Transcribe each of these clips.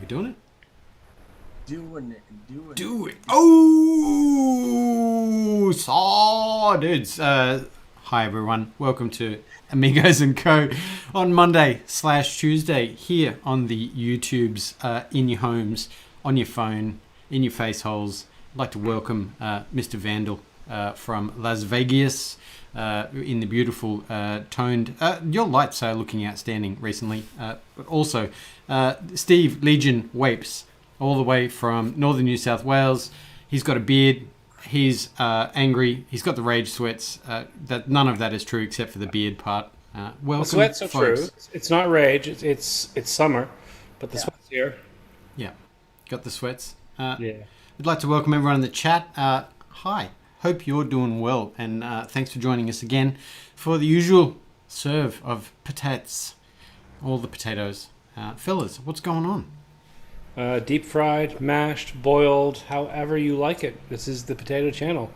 We doing it? Doing it. Do it. Oh, saw dudes. Hi everyone. Welcome to Amigos Co on Monday/Tuesday here on the YouTubes, in your homes, on your phone, in your face holes. I'd like to welcome Mr. Vandal from Las Vegas. In the beautiful toned. Your lights are looking outstanding recently, but also Steve Legion Wapes, all the way from northern New South Wales. He's got a beard. He's angry. He's got the rage sweats. That none of that is true except for the beard part. Welcome, the sweats are folks. true. It's not rage. It's summer, but the sweats here. Yeah, got the sweats. Yeah. I'd like to welcome everyone in the chat. Hi. Hope you're doing well, and thanks for joining us again for the usual serve of potatoes, all the potatoes. Fellas, what's going on? Deep fried, mashed, boiled, however you like it. This is the potato channel.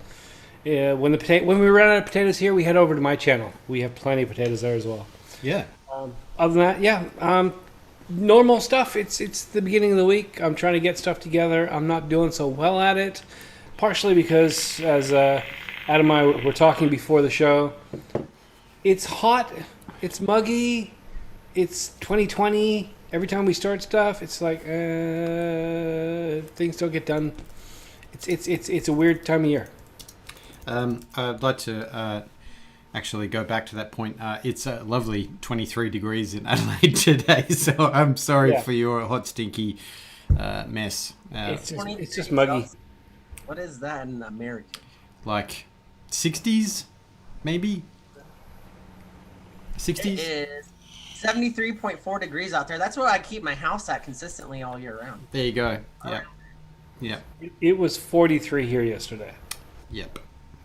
When we run out of potatoes here, we head over to my channel. We have plenty of potatoes there as well. Yeah. Other than that, yeah, normal stuff. It's the beginning of the week. I'm trying to get stuff together. I'm not doing so well at it. Partially because, as Adam and I were talking before the show, it's hot, it's muggy, it's 2020. Every time we start stuff, it's like things don't get done. It's a weird time of year. I'd like to actually go back to that point. It's a lovely 23 degrees in Adelaide today, so I'm sorry for your hot, stinky mess. It's just muggy. What is that in American? Like 60s, maybe? 60s? It is 73.4 degrees out there. That's what I keep my house at consistently all year round. There you go. Yeah. Yeah. It was 43 here yesterday. Yep.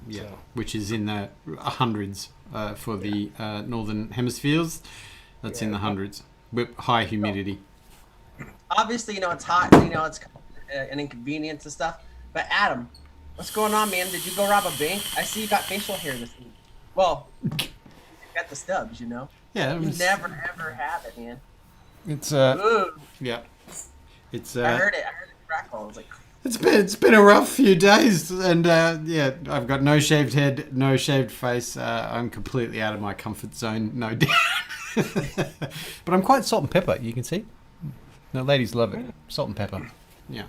Yeah. So. Which is in the hundreds for the northern hemispheres. That's in the hundreds with high humidity. Obviously, it's hot. It's an inconvenience and stuff. But Adam, what's going on, man? Did you go rob a bank? I see you got facial hair this week. Well, you got the stubs, Yeah. You never ever have it, man. It's Ooh. yeah. It's I heard it crackle. I was like, it's been a rough few days, and yeah, I've got no shaved head, no shaved face. I'm completely out of my comfort zone, no doubt. But I'm quite salt and pepper. You can see. The ladies love it. Salt and pepper. Yeah.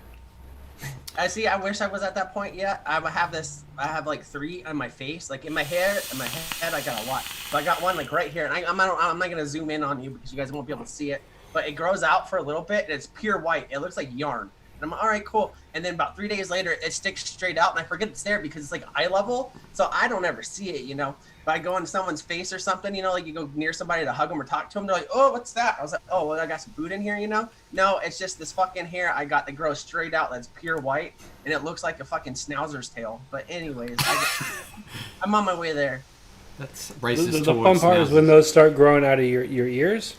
I see. I wish I was at that point yet. I have like 3 on my face, like in my hair. In my head, I got a lot. So I got one like right here, and I'm not gonna zoom in on you because you guys won't be able to see it. But it grows out for a little bit, and it's pure white. It looks like yarn. And I'm like, all right, cool. And then about 3 days later, it sticks straight out, and I forget it's there because it's like eye level, so I don't ever see it, But I go on someone's face or something, like you go near somebody to hug them or talk to them, they're like, oh, what's that? I was like, oh, well, I got some food in here, No, it's just this fucking hair I got that grows straight out that's pure white, and it looks like a fucking schnauzer's tail. But anyways, I'm on my way there. That's racist. The fun part is when those start growing out of your ears.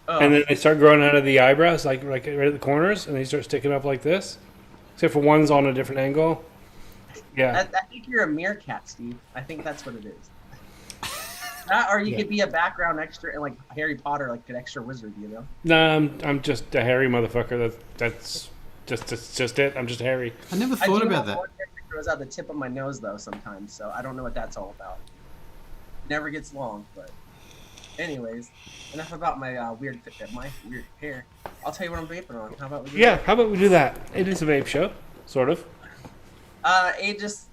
And then they start growing out of the eyebrows, like right at the corners, and they start sticking up like this. Except for one's on a different angle. Yeah. I think you're a meerkat, Steve. I think that's what it is. That, or you could be a background extra in like Harry Potter, like an extra wizard, No, I'm just a hairy motherfucker. That's just it. I'm just hairy. I never thought about that. One hair that grows out the tip of my nose though sometimes, so I don't know what that's all about. Never gets long, but anyways, enough about my weird hair. I'll tell you what I'm vaping on. How about we do that? How about we do that? It is a vape show, sort of. Aegis,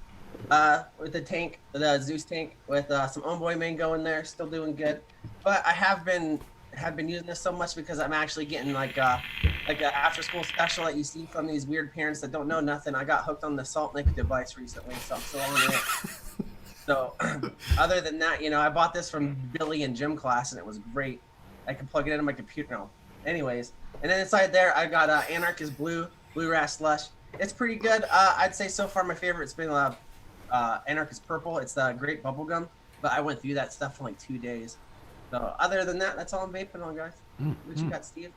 with the tank, the Zeus tank, with some Homeboy Mango in there, still doing good. But I have been using this so much because I'm actually getting like an after school special that you see from these weird parents that don't know nothing. I got hooked on the Salt Nick device recently, so I'm still on it. So, other than that, I bought this from Billy in gym class, and it was great. I can plug it into my computer now. Anyways, and then inside there, I got Anarchist Blue Ras Slush. It's pretty good. I'd say so far my favorite's been Anarchist Purple. It's the Great Bubblegum, but I went through that stuff for like 2 days. So, other than that, that's all I'm vaping on, guys. What you got, Steve?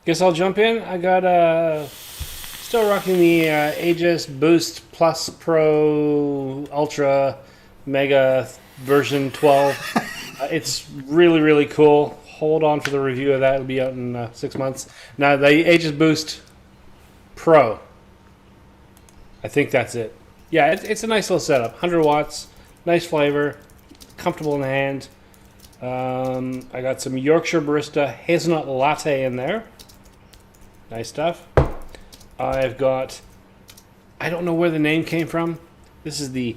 Guess I'll jump in. I got still rocking the Aegis Boost Plus Pro Ultra Mega version 12. It's really, really cool. hold on for the review of that. It'll be out in 6 months. Now, the Aegis Boost Pro. I think that's it. Yeah, it's a nice little setup. 100 watts, nice flavor, comfortable in the hand. I got some Yorkshire Barista Hazelnut Latte in there. Nice stuff. I've got, I don't know where the name came from. This is the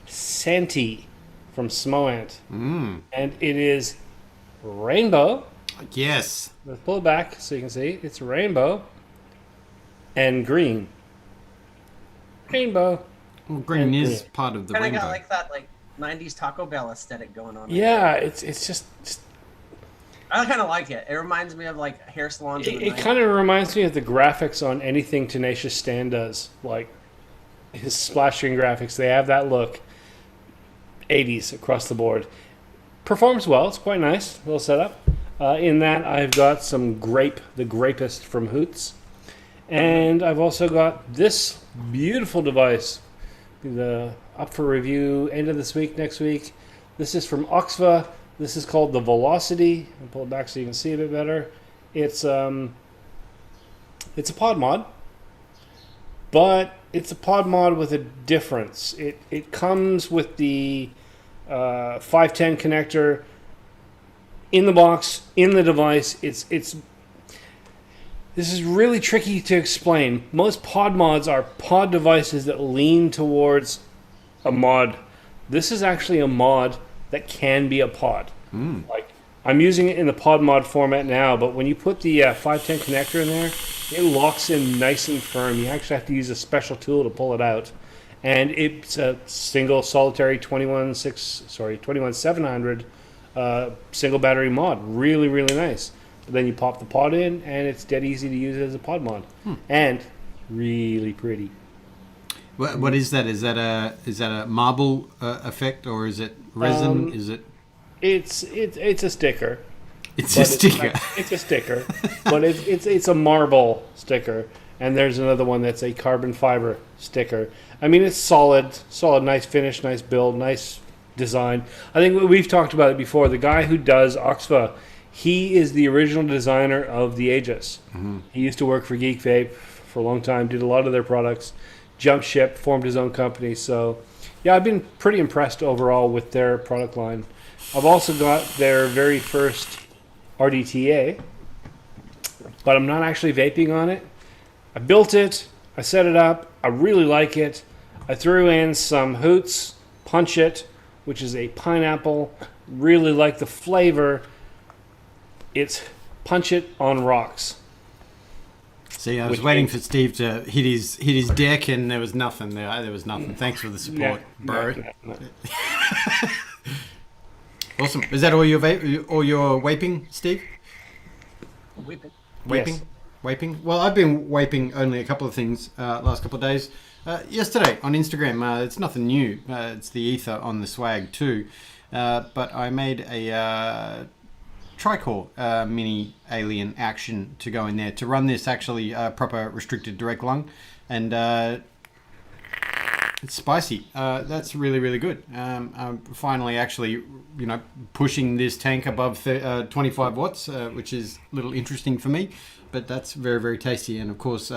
Santee from Smoant. And it is rainbow. Yes. Let's pull it back so you can see. It's rainbow and green. Rainbow. Well, green is part of the Kind of rainbow. got like that 90s Taco Bell aesthetic going on. Yeah, it's just I kind of like it. It reminds me of like hair salons. it kind of reminds me of the graphics on anything Tenacious Stan does. Like his splash screen graphics, they have that look. 80s across the board. Performs well. It's quite nice. Little setup. In that, I've got some grape, the Grapist from Hoots. And I've also got this beautiful device. Up for review end of this week, next week. This is from Oxva. This is called the Velocity. I'll pull it back so you can see a bit better. It's a pod mod, but it's a pod mod with a difference. It comes with the 510 connector in the box, in the device. This is really tricky to explain. Most pod mods are pod devices that lean towards a mod. This is actually a mod that can be a pod. Like I'm using it in the pod mod format now, but when you put the 510 connector in there, it locks in nice and firm. You actually have to use a special tool to pull it out. And it's a single solitary 21700 single battery mod. Really, really nice. But then you pop the pod in, and it's dead easy to use as a pod mod, and really pretty. What is that? Is that a marble effect, or is it resin? Is it? It's a sticker. It's a sticker. It's a sticker, but it's a marble sticker. And there's another one that's a carbon fiber sticker. I mean, it's solid, nice finish, nice build, nice design. I think we've talked about it before. The guy who does Oxva, he is the original designer of the Aegis. He used to work for Geek Vape for a long time, did a lot of their products, jumped ship, formed his own company. So, yeah, I've been pretty impressed overall with their product line. I've also got their very first RDTA, but I'm not actually vaping on it. I built it, I set it up, I really like it. I threw in some Hoots Punch It, which is a pineapple. Really like the flavor. It's Punch It on rocks. See, I was waiting for Steve to hit his deck, and there was nothing there. There was nothing. Thanks for the support, bro. No. Awesome. Is that all your vaping, Steve? Whipping. Vaping? Yes. Vaping? Well, I've been vaping only a couple of things last couple of days. Yesterday on Instagram, it's nothing new. It's the ether on the swag too. But I made a Tricore mini alien action to go in there to run this actually proper restricted direct lung, and it's spicy. That's really, really good. I'm finally actually, pushing this tank above 25 watts, which is a little interesting for me, but that's very, very tasty. And of course,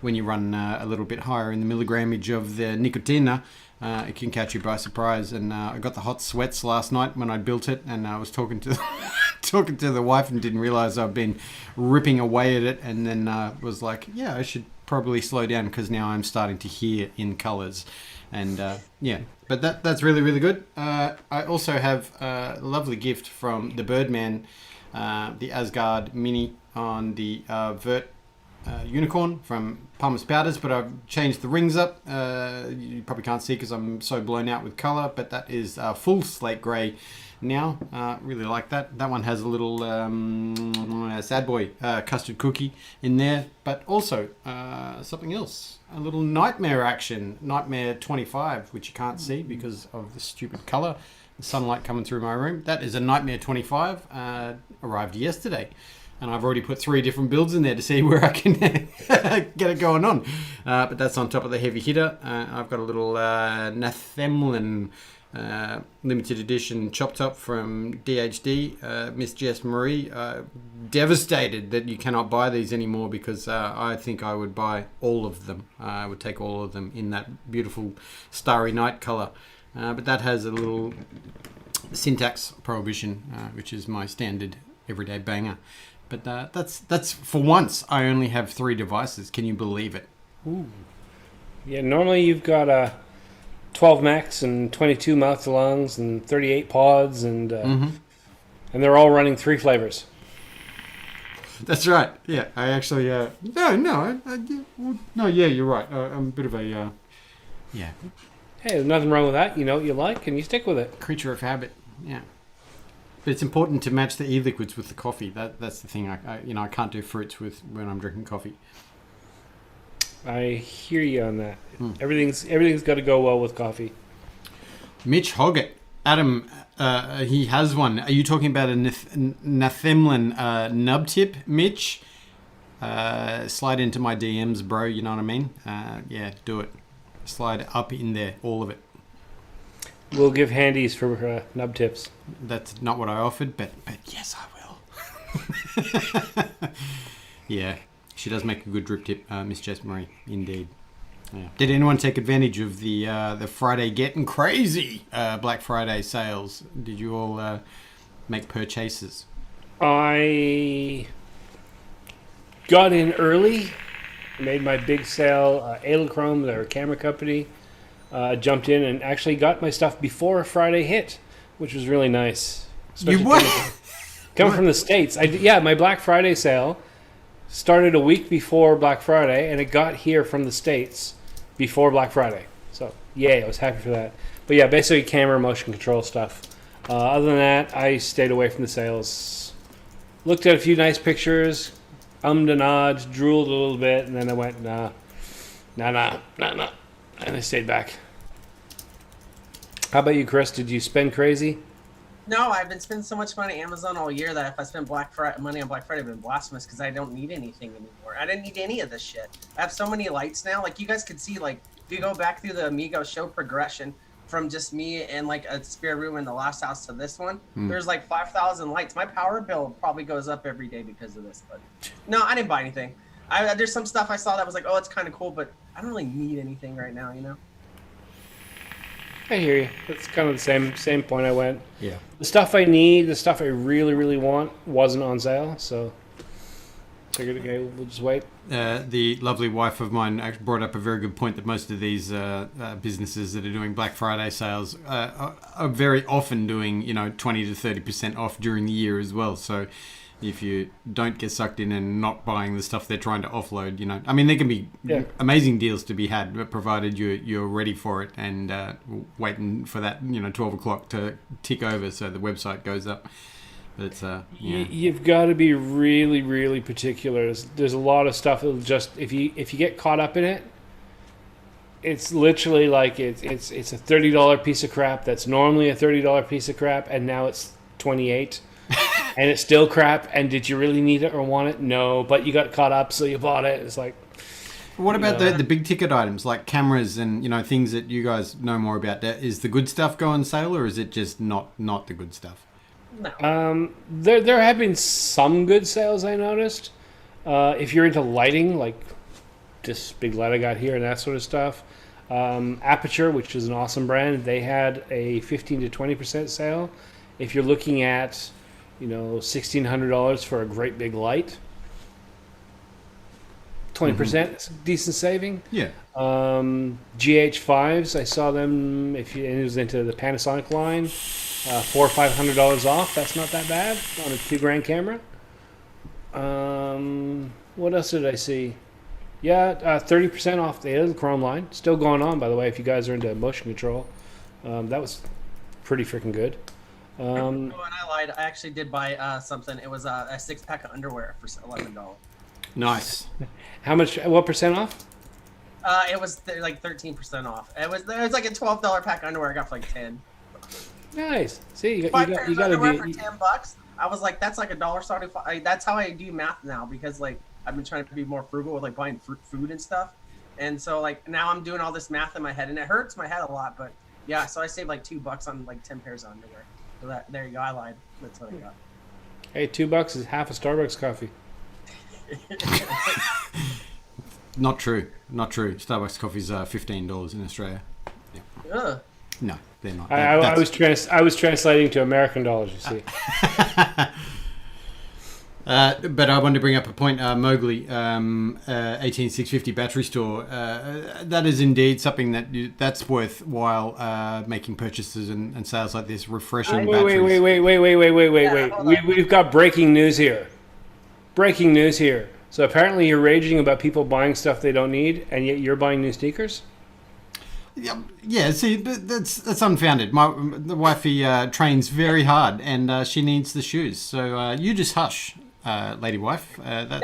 when you run a little bit higher in the milligrammage of the nicotina, it can catch you by surprise. And I got the hot sweats last night when I built it, and I was talking to the wife and didn't realize I've been ripping away at it, and then was like, yeah, I should probably slow down because now I'm starting to hear in colors. And but that's really, really good. I also have a lovely gift from the Birdman, the Asgard Mini on the Vert Unicorn from Palmer's Powders, but I've changed the rings up. You probably can't see because I'm so blown out with color, but that is full slate gray now. Really like that. That one has a little Sad Boy custard cookie in there, but also something else, a little Nightmare action, Nightmare 25, which you can't see because of the stupid color, the sunlight coming through my room. That is a Nightmare 25, arrived yesterday. And I've already put 3 different builds in there to see where I can get it going on. But that's on top of the heavy hitter. I've got a little Nathamlin limited edition chop top from DHD, Miss Jess Marie. Devastated that you cannot buy these anymore because I think I would buy all of them. I would take all of them in that beautiful starry night color. But that has a little syntax prohibition, which is my standard everyday banger. But that's for once I only have 3 devices. Can you believe it? Ooh. Yeah, normally you've got 12 max and 22 mouth to lungs and 38 pods and they're all running 3 flavors. That's right. Yeah, I actually yeah, you're right. I'm a bit of a yeah. Hey, there's nothing wrong with that. You know what you like and you stick with it. Creature of habit. Yeah. But it's important to match the e-liquids with the coffee. That's the thing. I can't do fruits when I'm drinking coffee. I hear you on that. Everything's got to go well with coffee. Mitch Hoggett, Adam, he has one. Are you talking about a Nathemlin nub tip, Mitch? Slide into my DMs, bro. You know what I mean? Yeah, do it. Slide up in there, all of it. We'll give handies for nub tips. That's not what I offered, but yes, I will. Yeah, she does make a good drip tip, Miss Jess Marie, indeed. Yeah. Did anyone take advantage of the Friday getting crazy Black Friday sales? Did you all make purchases? I got in early, made my big sale. Edelchrome, their camera company, jumped in and actually got my stuff before Friday hit, which was really nice. You what? Coming from the States. My Black Friday sale started a week before Black Friday, and it got here from the States before Black Friday. So, yay, I was happy for that. But yeah, basically camera, motion control stuff. Other than that, I stayed away from the sales. Looked at a few nice pictures, and ahhed, drooled a little bit, and then I went, nah. And I stayed back. How about you, Chris? Did you spend crazy? No, I've been spending so much money on Amazon all year that if I spend money on Black Friday, I've been blasphemous because I don't need anything anymore. I didn't need any of this shit. I have so many lights now. Like, you guys could see, like, if you go back through the Amigo show progression from just me and, like, a spare room in the last house to this one, there's, like, 5,000 lights. My power bill probably goes up every day because of this. But no, I didn't buy anything. There's some stuff I saw that was like, oh, it's kind of cool, but I don't really need anything right now, you know? I hear you. It's kind of the same point I went. Yeah. The stuff I need, the stuff I really, really want wasn't on sale, so figured, okay, we'll just wait. The lovely wife of mine actually brought up a very good point that most of these businesses that are doing Black Friday sales are very often doing, 20 to 30% off during the year as well. So if you don't get sucked in and not buying the stuff they're trying to offload, there can be amazing deals to be had, but provided you're ready for it and waiting for that 12 o'clock to tick over so the website goes up. But it's you've got to be really, really particular. There's a lot of stuff that'll just if you get caught up in it, it's literally like it's a $30 piece of crap that's normally a $30 piece of crap, and now it's $28. And it's still crap, and did you really need it or want it? No, but you got caught up, so you bought it. It's like... What about the big ticket items, like cameras and, things that you guys know more about? Is the good stuff go on sale, or is it just not the good stuff? No. There have been some good sales, I noticed. If you're into lighting, like this big light I got here and that sort of stuff, Aperture, which is an awesome brand, they had a 15 to 20% sale. If you're looking at... $1,600 for a great big light. 20% decent saving. Yeah. GH5s, I saw them. If you it was into the Panasonic line, $400 or $500 off. That's not that bad on a $2,000 camera. What else did I see? Yeah, 30% off the Edelchrome line. Still going on, by the way. If you guys are into motion control, that was pretty freaking good. And I lied. I actually did buy something. It was a 6-pack of underwear for $11. Nice. How much? What percent off? It was like 13% off. It was like a $12 pack of underwear. I got for like 10. Nice. See, you got to be for $10. I was like, that's like $1.75. That's how I do math now because like I've been trying to be more frugal with like buying food and stuff, and so like now I'm doing all this math in my head, and it hurts my head a lot, but Yeah, so I saved like $2 on like 10 pairs of underwear. So there you go. I lied. That's what I got. Hey, $2 is half a Starbucks coffee. Not true. Not true. Starbucks coffees are $15 in Australia. Ugh. No, they're not. I was translating to American dollars. You see. But I wanted to bring up a point. Mowgli, 18650 battery store. That is indeed something that's worthwhile making purchases and sales like this. Refreshing batteries. Wait. We've got breaking news here. Breaking news here. So apparently you're raging about people buying stuff they don't need, and yet you're buying new sneakers? Yeah. See, but that's unfounded. The wifey trains very hard, and she needs the shoes. So you just hush, lady wife.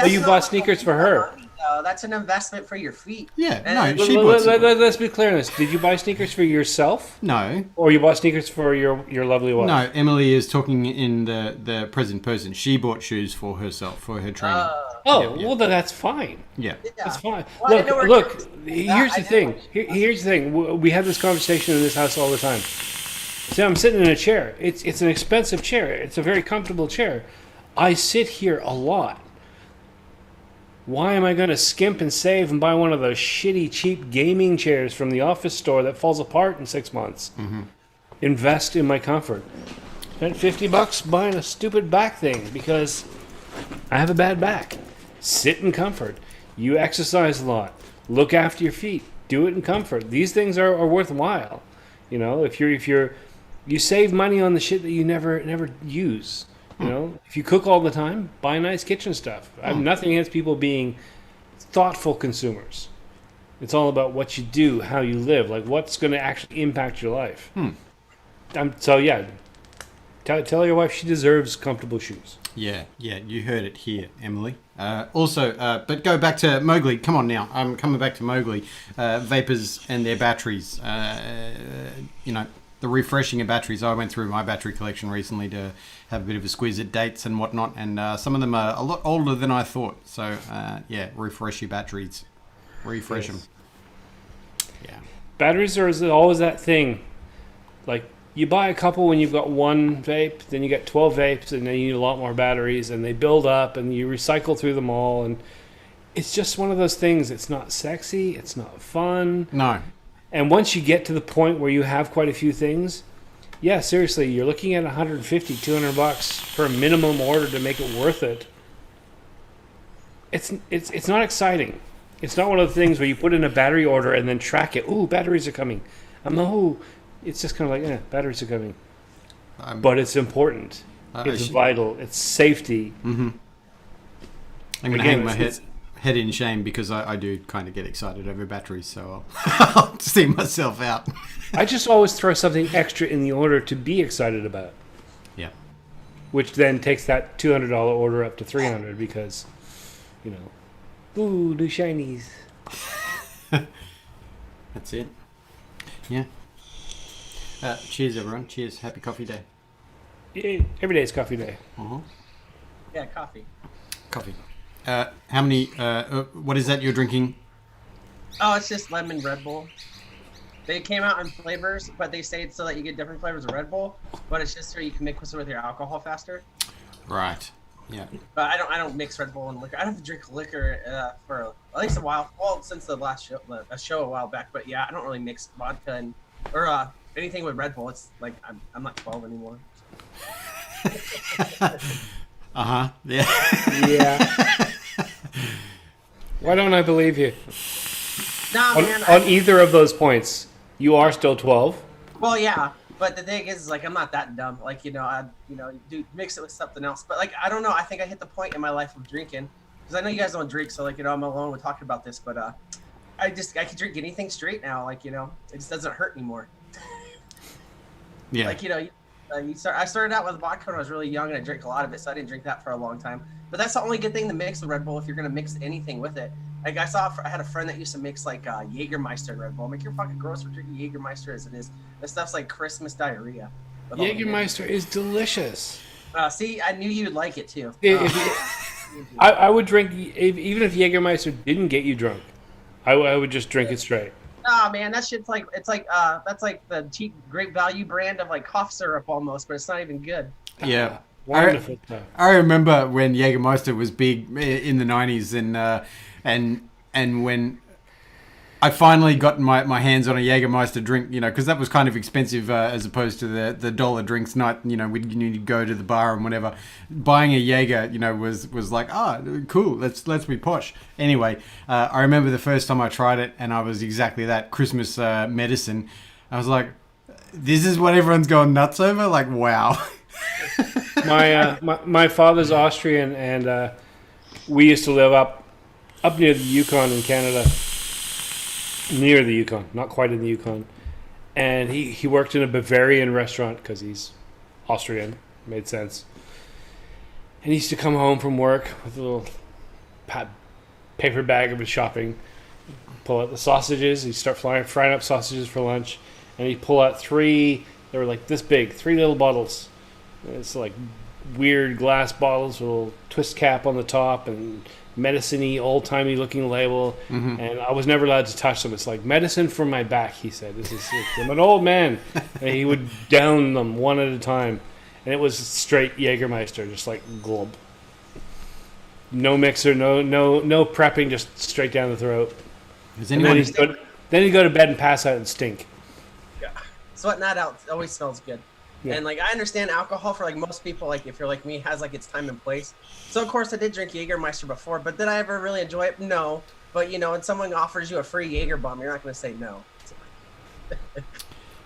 You bought sneakers for her. That's an investment for your feet. Yeah. And No, she bought. Let's be clear on this. Did you buy sneakers for yourself? No. Or you bought sneakers for your lovely wife? No, Emily is talking in the present person. She bought shoes for herself, for her training. Well, then that's fine. Yeah. That's fine. Well, Look. Here's the thing. Here's the thing. We have this conversation in this house all the time. See, I'm sitting in a chair. It's an expensive chair. It's a very comfortable chair. I sit here a lot. Why am I going to skimp and save and buy one of those shitty, cheap gaming chairs from the office store that falls apart in 6 months? Mm-hmm. Invest in my comfort. Spent $50 buying a stupid back thing because I have a bad back. Sit in comfort. You exercise a lot. Look after your feet. Do it in comfort. These things are worthwhile. You know, if you save money on the shit that you never use. You know, if you cook all the time, buy nice kitchen stuff. I have nothing against people being thoughtful consumers. It's all about what you do, how you live, like what's going to actually impact your life. Tell your wife she deserves comfortable shoes. Yeah, you heard it here, Emily. But go back to Mowgli. Come on now. I'm coming back to Mowgli. Vapors and their batteries. The refreshing of batteries. I went through my battery collection recently to have a bit of a squeeze at dates and whatnot, and some of them are a lot older than I thought. So, refresh your batteries. Refresh them. Yeah. Batteries are always that thing. Like, you buy a couple when you've got one vape, then you get 12 vapes, and then you need a lot more batteries, and they build up, and you recycle through them all, and it's just one of those things. It's not sexy. It's not fun. No. And once you get to the point where you have quite a few things, yeah, seriously, you're looking at $150, $200 for a minimum order to make it worth it. It's not exciting. It's not one of the things where you put in a battery order and then track it. Ooh, batteries are coming. It's just kind of like, batteries are coming. But it's important. It's vital. It's safety. Mm-hmm. I'm going to hang my head in shame because I do kind of get excited over batteries, so I'll see myself out. I just always throw something extra in the order to be excited about. Yeah. Which then takes that $200 order up to $300 because, ooh, new shinies. That's it. Yeah. Cheers, everyone. Cheers. Happy coffee day. Yeah, every day is coffee day. Uh-huh. Yeah, coffee. Coffee. How many? What is that you're drinking? Oh, it's just lemon Red Bull. They came out in flavors, but they say it's so that you get different flavors of Red Bull. But it's just so you can mix it with your alcohol faster. Right. Yeah. But I don't mix Red Bull and liquor. I don't have to drink liquor for at least a while. Well, since the last show a while back. But yeah, I don't really mix vodka or anything with Red Bull. It's like I'm not 12 anymore. Uh-huh. Yeah. Yeah. Why don't I believe you? Nah, man. On either of those points, you are still 12. Well, yeah, but the thing is, like, I'm not that dumb. Like, do mix it with something else. But like, I don't know. I think I hit the point in my life of drinking because I know you guys don't drink, so like, I'm alone with talking about this. But I can drink anything straight now. Like, it just doesn't hurt anymore. Yeah. Like, I started out with vodka when I was really young, and I drank a lot of it, so I didn't drink that for a long time. But that's the only good thing to mix with Red Bull if you're gonna mix anything with it. Like I had a friend that used to mix like Jägermeister and Red Bull. I'm like, you're fucking gross for drinking Jägermeister as it is. This stuff's like Christmas diarrhea. Jägermeister is delicious. See, I knew you'd like it too. I would drink even if Jägermeister didn't get you drunk. I would just drink it straight. Ah, man, that shit's like that's like the cheap Great Value brand of like cough syrup almost, but it's not even good. Yeah. Wonderful. I remember when Jägermeister was big in the 90s, and when I finally got my hands on a Jägermeister drink, because that was kind of expensive as opposed to the dollar drinks night, we'd go to the bar and whatever. Buying a Jaeger, was like, cool, let's be posh. Anyway, I remember the first time I tried it, and I was exactly that, Christmas medicine. I was like, this is what everyone's going nuts over? Like, wow. My father's Austrian, and we used to live up near the Yukon in Canada. Near the Yukon, not quite in the Yukon. And he worked in a Bavarian restaurant because he's Austrian. Made sense. And he used to come home from work with a little paper bag of his shopping, pull out the sausages. He'd start frying up sausages for lunch. And he'd pull out they were like this big, 3 little bottles. It's like weird glass bottles with a little twist cap on the top and medicine-y, old-timey looking label. Mm-hmm. And I was never allowed to touch them. It's like medicine for my back, he said. I'm an old man. And he would down them one at a time. And it was straight Jägermeister, just like glub. No mixer, no prepping, just straight down the throat. And then he'd go to bed and pass out and stink. Yeah. Sweating that out always smells good. Yeah. And like I understand alcohol for like most people, like if you're like me, has like its time and place. So of course I did drink Jägermeister before, but did I ever really enjoy it? No. But when someone offers you a free Jaeger bomb, you're not going to say no.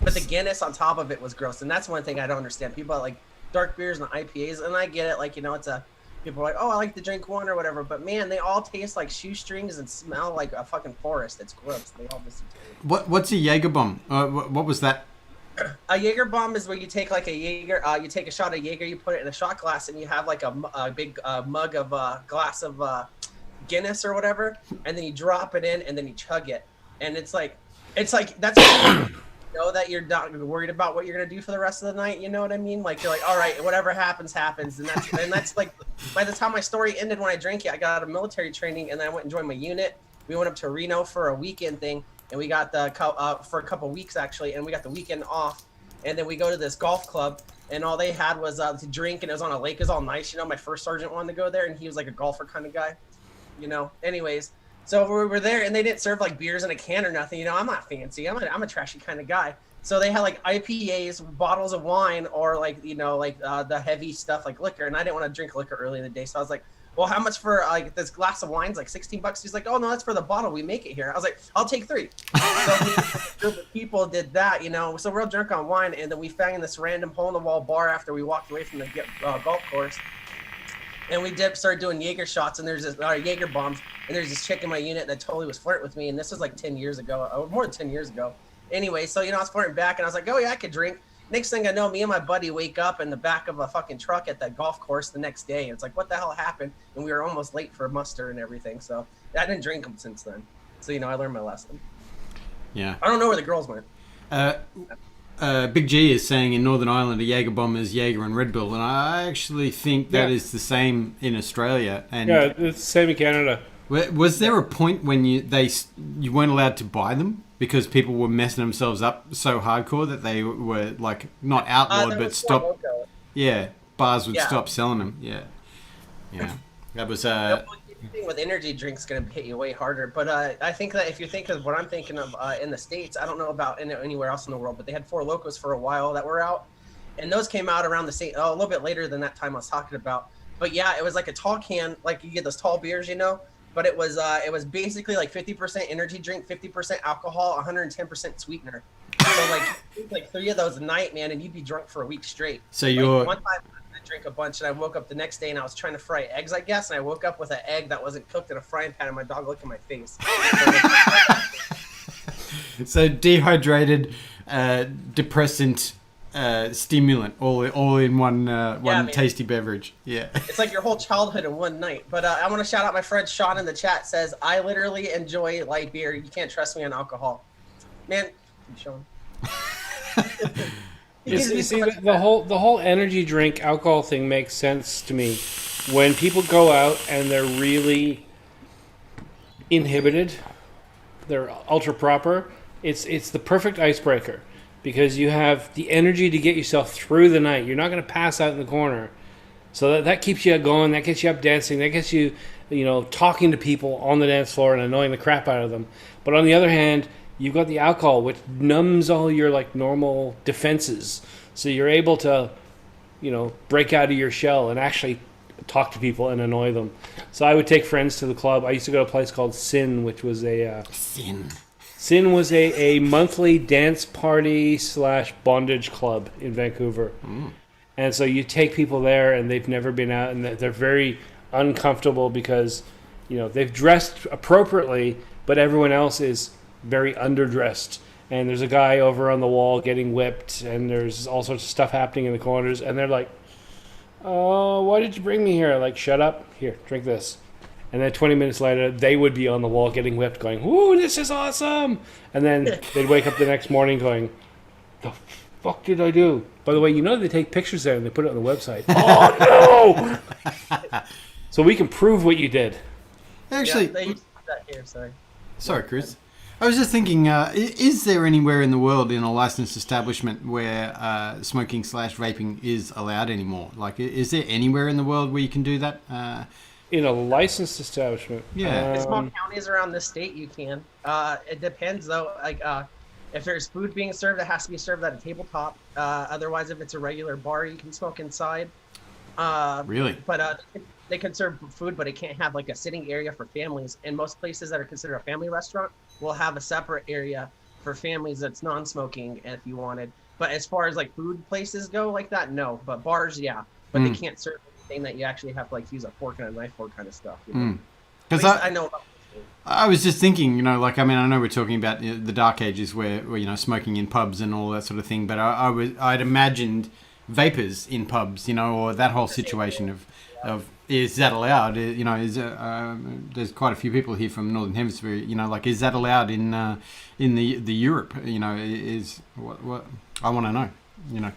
But the Guinness on top of it was gross, and that's one thing I don't understand. People like dark beers and IPAs, and I get it. Like it's a people are like, oh, I like to drink one or whatever, but man, they all taste like shoestrings and smell like a fucking forest. It's gross. They all just. What's a Jaeger bomb? What was that? A Jaeger bomb is where you take like a Jaeger, you take a shot of Jaeger, you put it in a shot glass, and you have like a big mug of glass of Guinness or whatever, and then you drop it in, and then you chug it, and it's like that's what you know that you're not worried about what you're gonna do for the rest of the night. You know what I mean? Like you're like, all right, whatever happens, happens, and that's like by the time my story ended when I drank it, I got out of military training, and then I went and joined my unit. We went up to Reno for a weekend thing. And we got for a couple weeks actually, and we got the weekend off. And then we go to this golf club, and all they had was to drink, and it was on a lake. It was all nice, My first sergeant wanted to go there, and he was like a golfer kind of guy, Anyways, so we were there, and they didn't serve like beers in a can or nothing. I'm not fancy. I'm a trashy kind of guy. So they had like IPAs, bottles of wine, or like the heavy stuff like liquor. And I didn't want to drink liquor early in the day, so I was like, well, how much for like this glass of wine's like $16? He's like, oh no, that's for the bottle. We make it here. I was like, I'll take 3. So people did that, So we're all drunk on wine, and then we found this random hole in the wall bar after we walked away from the golf course, and we started doing Jaeger shots, and there's this Jaeger bombs, and there's this chick in my unit that totally was flirting with me, and this was like 10 years ago, more than 10 years ago. Anyway, so I was flirting back, and I was like, oh yeah, I could drink. Next thing I know, me and my buddy wake up in the back of a fucking truck at that golf course the next day. It's like, what the hell happened? And we were almost late for muster and everything. So I didn't drink them since then. So, I learned my lesson. Yeah. I don't know where the girls went. Big G is saying in Northern Ireland a Jaeger bomb is Jaeger and Red Bull. And I actually think that is the same in Australia. And yeah, it's the same in Canada. Was there a point when you weren't allowed to buy them? Because people were messing themselves up so hardcore that they were like not outlawed but stopped. Yeah, bars would stop selling them. Yeah. That was. The thing with energy drinks going to hit you way harder. But I think that if you think of what I'm thinking of in the States, I don't know about anywhere else in the world, but they had Four Locos for a while that were out, and those came out around the same a little bit later than that time I was talking about. But yeah, it was like a tall can, like you get those tall beers, But it was basically like 50% energy drink, 50% alcohol, 110% sweetener. So like 3 of those a night, man, and you'd be drunk for a week straight. So one time I drank a bunch, and I woke up the next day, and I was trying to fry eggs, I guess, and I woke up with an egg that wasn't cooked in a frying pan, and my dog looked at my face. So dehydrated, depressant. Stimulant all in one tasty beverage. Yeah, it's like your whole childhood in one night. But I want to shout out my friend Sean in the chat. Says I literally enjoy light beer. You can't trust me on alcohol, man. Sean. You see, the whole energy drink alcohol thing makes sense to me when people go out and they're really inhibited, they're ultra proper. It's the perfect icebreaker because you have the energy to get yourself through the night. You're not going to pass out in the corner. So that keeps you going, that gets you up dancing, that gets you, talking to people on the dance floor and annoying the crap out of them. But on the other hand, you've got the alcohol, which numbs all your normal defenses. So you're able to, break out of your shell and actually talk to people and annoy them. So I would take friends to the club. I used to go to a place called Sin, which was a... Sin was a monthly dance party / bondage club in Vancouver. And so you take people there and they've never been out and they're very uncomfortable because, they've dressed appropriately, but everyone else is very underdressed. And there's a guy over on the wall getting whipped and there's all sorts of stuff happening in the corners. And they're like, oh, why did you bring me here? Like, shut up. Here, drink this. And then 20 minutes later, they would be on the wall getting whipped going, ooh, this is awesome. And then they'd wake up the next morning going, the fuck did I do? By the way, they take pictures there and they put it on the website. Oh, no! So we can prove what you did. Actually, they used to do that here, sorry, Chris. I was just thinking, is there anywhere in the world in a licensed establishment where smoking / vaping is allowed anymore? Like, is there anywhere in the world where you can do that? In a licensed establishment? Yeah. In small counties around the state, you can. It depends, though. If there's food being served, it has to be served at a tabletop. Otherwise, if it's a regular bar, you can smoke inside. Really? But they can serve food, but it can't have a sitting area for families. And most places that are considered a family restaurant will have a separate area for families that's non-smoking if you wanted. But as far as food places go like that, no. But bars, yeah. But they can't serve anything that you actually have to use a fork and a knife for kind of stuff. Because I know about. I was just thinking, I know we're talking about the dark ages where smoking in pubs and all that sort of thing, but I'd imagined vapors in pubs, or that whole situation of is that allowed? There's quite a few people here from Northern Hemisphere, is that allowed in the Europe? Is what I want to know,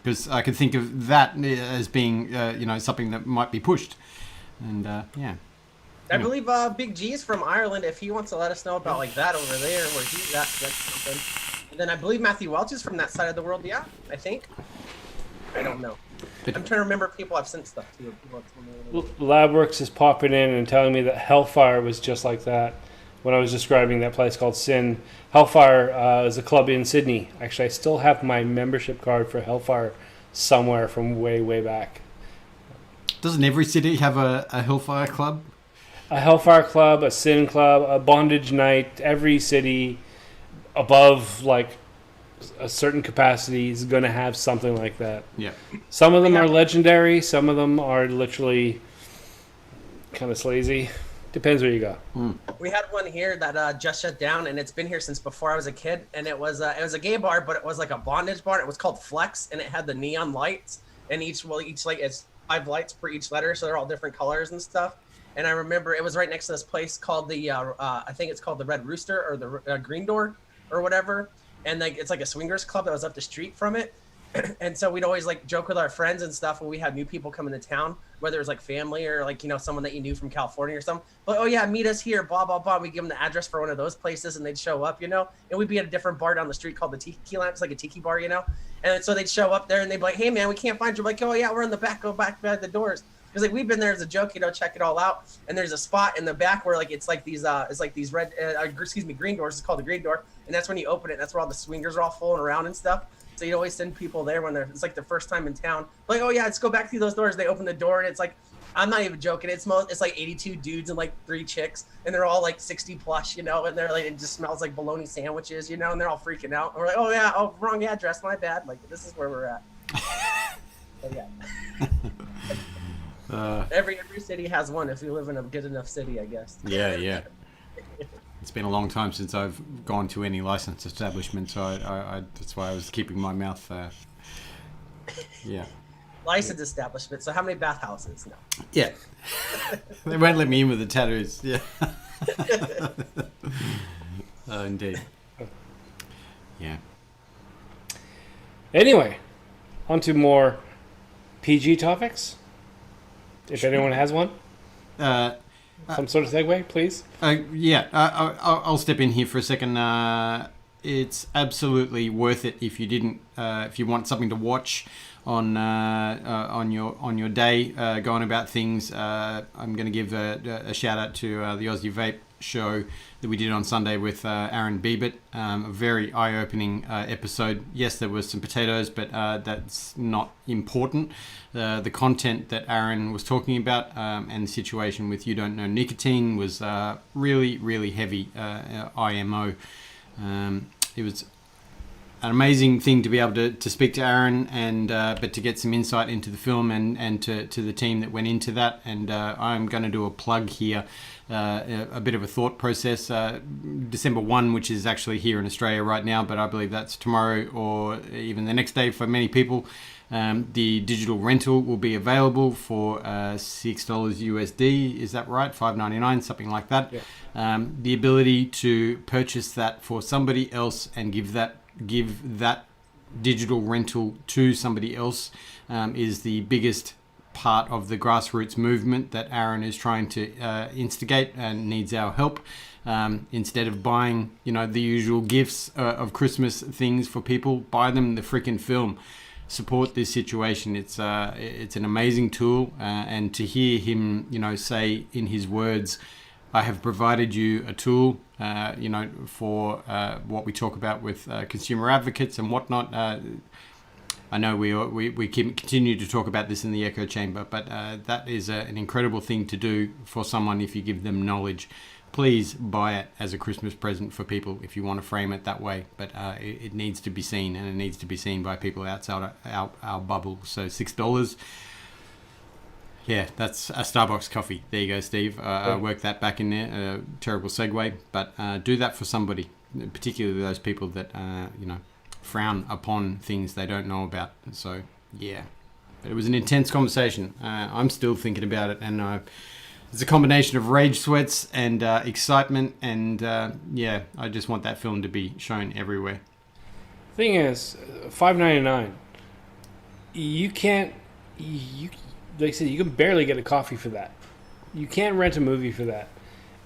because I could think of that as being something that might be pushed, and yeah. I believe Big G's from Ireland. If he wants to let us know about that over there, where he's at, that's something. And then I believe Matthew Welch is from that side of the world. Yeah, I think. I don't know. I'm trying to remember people I've sent stuff to. Labworks is popping in and telling me that Hellfire was just like that. When I was describing that place called Sin, Hellfire is a club in Sydney. Actually, I still have my membership card for Hellfire somewhere from way, way back. Doesn't every city have a Hellfire club? A Hellfire club, a Sin club, a bondage night. Every city above a certain capacity is going to have something like that. Yeah. Some of them are legendary. Some of them are literally kind of sleazy. Depends where you go. We had one here that just shut down, and it's been here since before I was a kid. And it was a gay bar, but it was a bondage bar. It was called Flex, and it had the neon lights, and each it's 5 lights per each letter, so they're all different colors and stuff. And I remember it was right next to this place called I think it's called the Red Rooster or the Green Door or whatever. And it's a swingers club that was up the street from it. And so we'd always joke with our friends and stuff when we had new people come into town, whether it was family or someone that you knew from California or something. But oh yeah, meet us here, blah blah blah. We give them the address for one of those places, and they'd show up, and we'd be at a different bar down the street called the Tiki Lamp. It's like a tiki bar, And so they'd show up there and they'd be like, "Hey man, we can't find you." We're like, "Oh yeah, we're in the back. Go back by the doors." Because we've been there as a joke, check it all out. And there's a spot in the back where it's these red, green doors. It's called the green door, and that's when you open it. That's where all the swingers are all fooling around and stuff. So you'd always send people there when it's their first time in town. Oh yeah, let's go back through those doors. They open the door and it's I'm not even joking. It's 82 dudes and 3 chicks, and they're all 60 plus, and they're it just smells like bologna sandwiches, and they're all freaking out. And we're oh yeah, wrong address, my bad. This is where we're at. But yeah. Every city has one if you live in a good enough city, I guess. Yeah. It's been a long time since I've gone to any licensed establishment, so I that's why I was keeping my mouth. Yeah. Licensed establishment. So how many bathhouses? No. Yeah. They won't let me in with the tattoos. Yeah. Indeed. Yeah. Anyway, on to more PG topics. If anyone has one. Some sort of segue, please. Yeah, I'll step in here for a second. it's absolutely worth it if you didn't. If you want something to watch on your day, going about things. I'm going to give a shout out to the Aussie Vape show that we did on Sunday with Aaron Biebert. A very eye-opening episode. Yes, there was some potatoes, but that's not important. The content that Aaron was talking about and the situation with You Don't Know Nicotine was really, really heavy IMO. It was an amazing thing to be able to speak to Aaron and but to get some insight into the film and to the team that went into that. And I'm going to do a plug here, a bit of a thought process. December 1, which is actually here in Australia right now, but I believe that's tomorrow or even the next day for many people. The digital rental will be available for $6 USD. Is that right? $5.99, something like that. Yeah. The ability to purchase that for somebody else and give that digital rental to somebody else is the biggest part of the grassroots movement that Aaron is trying to instigate and needs our help. Instead of buying, the usual gifts of Christmas things for people, buy them the freaking film. Support this situation. It's an amazing tool, and to hear him, say in his words, I have provided you a tool, for what we talk about with consumer advocates and whatnot. I know we continue to talk about this in the echo chamber, but that is an incredible thing to do for someone if you give them knowledge. Please buy it as a Christmas present for people if you want to frame it that way. But it needs to be seen, and it needs to be seen by people outside our bubble. So $6. Yeah, that's a Starbucks coffee. There you go, Steve. I worked that back in there. Terrible segue. But do that for somebody, particularly those people that, frown upon things they don't know about. So, yeah. But it was an intense conversation. I'm still thinking about it, and it's a combination of rage sweats and excitement, and I just want that film to be shown everywhere. Thing is, $5.99. Like I said, you can barely get a coffee for that. You can't rent a movie for that.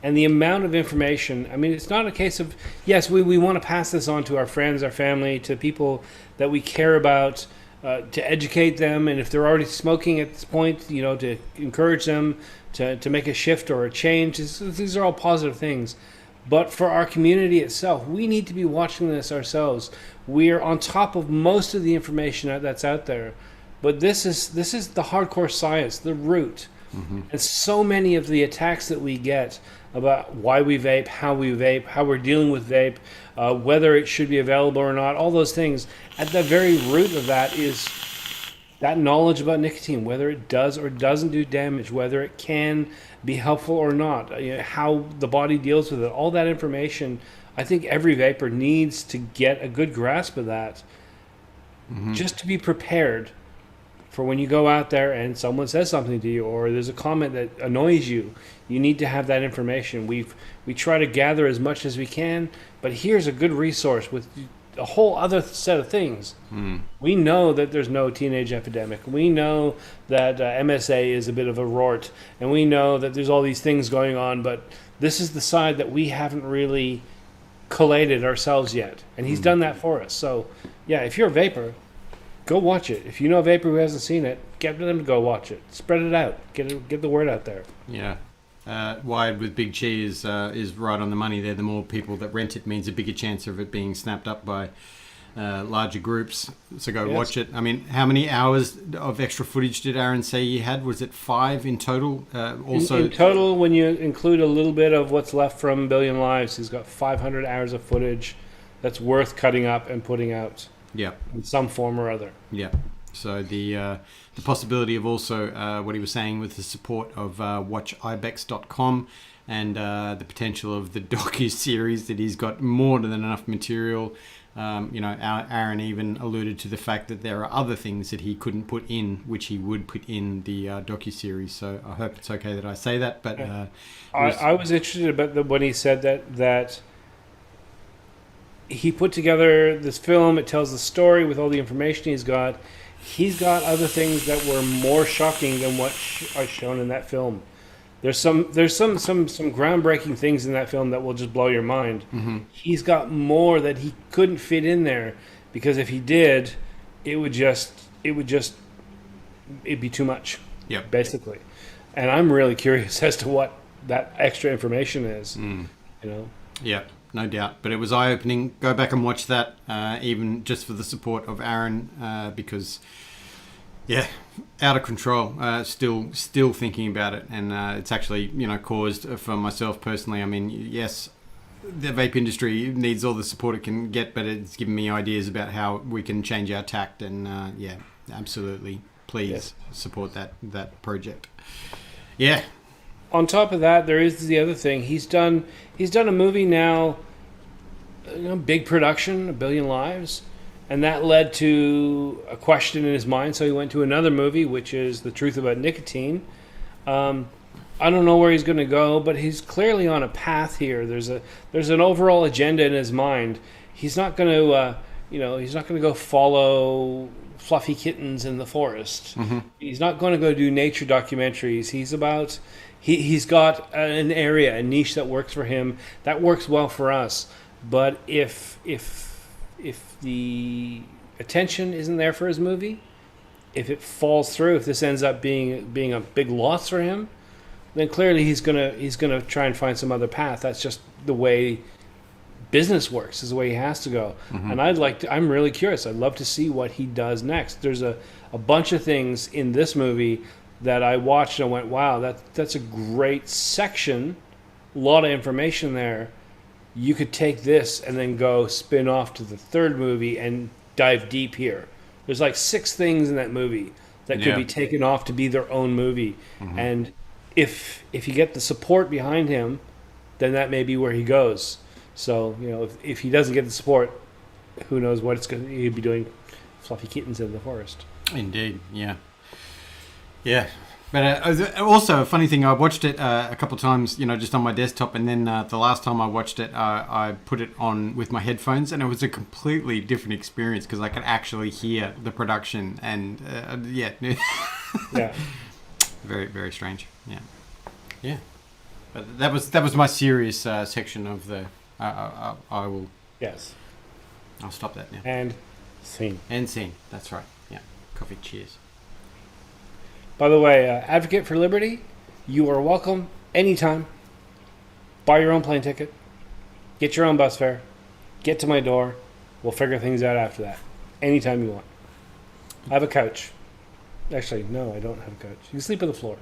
And the amount of information, it's not a case of, yes, we want to pass this on to our friends, our family, to people that we care about, to educate them, and if they're already smoking at this point, to encourage them to make a shift or a change. These are all positive things. But for our community itself, we need to be watching this ourselves. We're on top of most of the information that's out there. But this is the hardcore science, the root. Mm-hmm. And so many of the attacks that we get about why we vape, how we're dealing with vape, whether it should be available or not, all those things, at the very root of that is that knowledge about nicotine, whether it does or doesn't do damage, whether it can be helpful or not, how the body deals with it, all that information. I think every vapor needs to get a good grasp of that, just to be prepared for when you go out there and someone says something to you, or there's a comment that annoys you. You need to have that information. We try to gather as much as we can, but here's a good resource with a whole other set of things. We know that there's no teenage epidemic. We know that MSA is a bit of a rort, and we know that there's all these things going on, but this is the side that we haven't really collated ourselves yet, and he's done that for us. So yeah, if you're a vapor, go watch it. If you know a vapor who hasn't seen it, get them to go watch it. Spread it out. Get the word out there. Yeah. Wired with Big Chi is right on the money there. The more people that rent it means a bigger chance of it being snapped up by larger groups. So go watch it. How many hours of extra footage did Aaron say he had? Was it 5 in total? In total, when you include a little bit of what's left from Billion Lives, he's got 500 hours of footage that's worth cutting up and putting out. Yeah, in some form or other. Yeah. So the possibility of also what he was saying with the support of watchibex.com and the potential of the docu-series that he's got more than enough material. Aaron even alluded to the fact that there are other things that he couldn't put in, which he would put in the docu-series. So I hope it's okay that I say that. But I was interested about when he said that he put together this film. It tells the story with all the information he's got. He's got other things that were more shocking than what are shown in that film. There's some groundbreaking things in that film that will just blow your mind. He's got more that he couldn't fit in there because if he did, it'd be too much. Yep. Basically. And I'm really curious as to what that extra information is. You know. Yeah, no doubt. But it was eye-opening. Go back and watch that, even just for the support of Aaron, because, yeah, out of control. Still thinking about it, and it's actually caused for myself personally. I mean, yes, the vape industry needs all the support it can get, but it's given me ideas about how we can change our tact. And yeah, absolutely, please support that project. Yeah. On top of that, there is the other thing. He's done a movie now, big production, 1 Billion Lives, and that led to a question in his mind. So he went to another movie, which is The Truth About Nicotine. I don't know where he's going to go, but he's clearly on a path here. There's an overall agenda in his mind. He's not going to he's not going to go follow fluffy kittens in the forest. He's not going to go do nature documentaries. He's got an area, a niche that works for him, that works well for us. But if the attention isn't there for his movie, if it falls through, if this ends up being a big loss for him, then clearly he's gonna try and find some other path. That's just the way business works, is the way he has to go. And I'm really curious. I'd love to see what he does next. There's a bunch of things in this movie that I watched and I went, wow, that's a great section, a lot of information there. You could take this and then go spin off to the third movie and dive deep here. There's like 6 things in that movie that could be taken off to be their own movie. And if you get the support behind him, then that may be where he goes. So, if he doesn't get the support, who knows what he'd be doing, fluffy kittens in the forest. Indeed, yeah. Yeah. But also, a funny thing, I watched it a couple of times, just on my desktop, and then the last time I watched it, I put it on with my headphones, and it was a completely different experience because I could actually hear the production, and yeah. Very, very strange. Yeah. Yeah. But that was my serious section of the... I will... Yes. I'll stop that now. And scene. That's right. Yeah. Coffee. Cheers. By the way, Advocate for Liberty, you are welcome anytime. Buy your own plane ticket. Get your own bus fare. Get to my door. We'll figure things out after that. Anytime you want. I have a couch. Actually, no, I don't have a couch. You can sleep on the floor.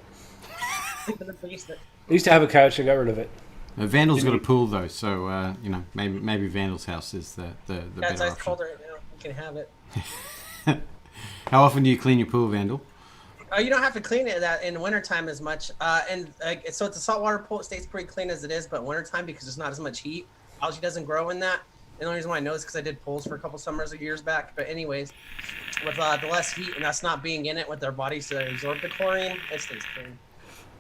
Sleep in the basement. I used to have a couch. I got rid of it. Vandal's got a pool though, so maybe Vandal's house is the better it's option. cold right now. You can have it. How often do you clean your pool, Vandal? You don't have to clean it that in wintertime as much. So it's a saltwater pool. It stays pretty clean as it is, but wintertime, because there's not as much heat, algae doesn't grow in that. The only reason why I know is because I did pools for a couple summers or years back. But anyways, with the less heat and us not being in it with their bodies to absorb the chlorine, it stays clean.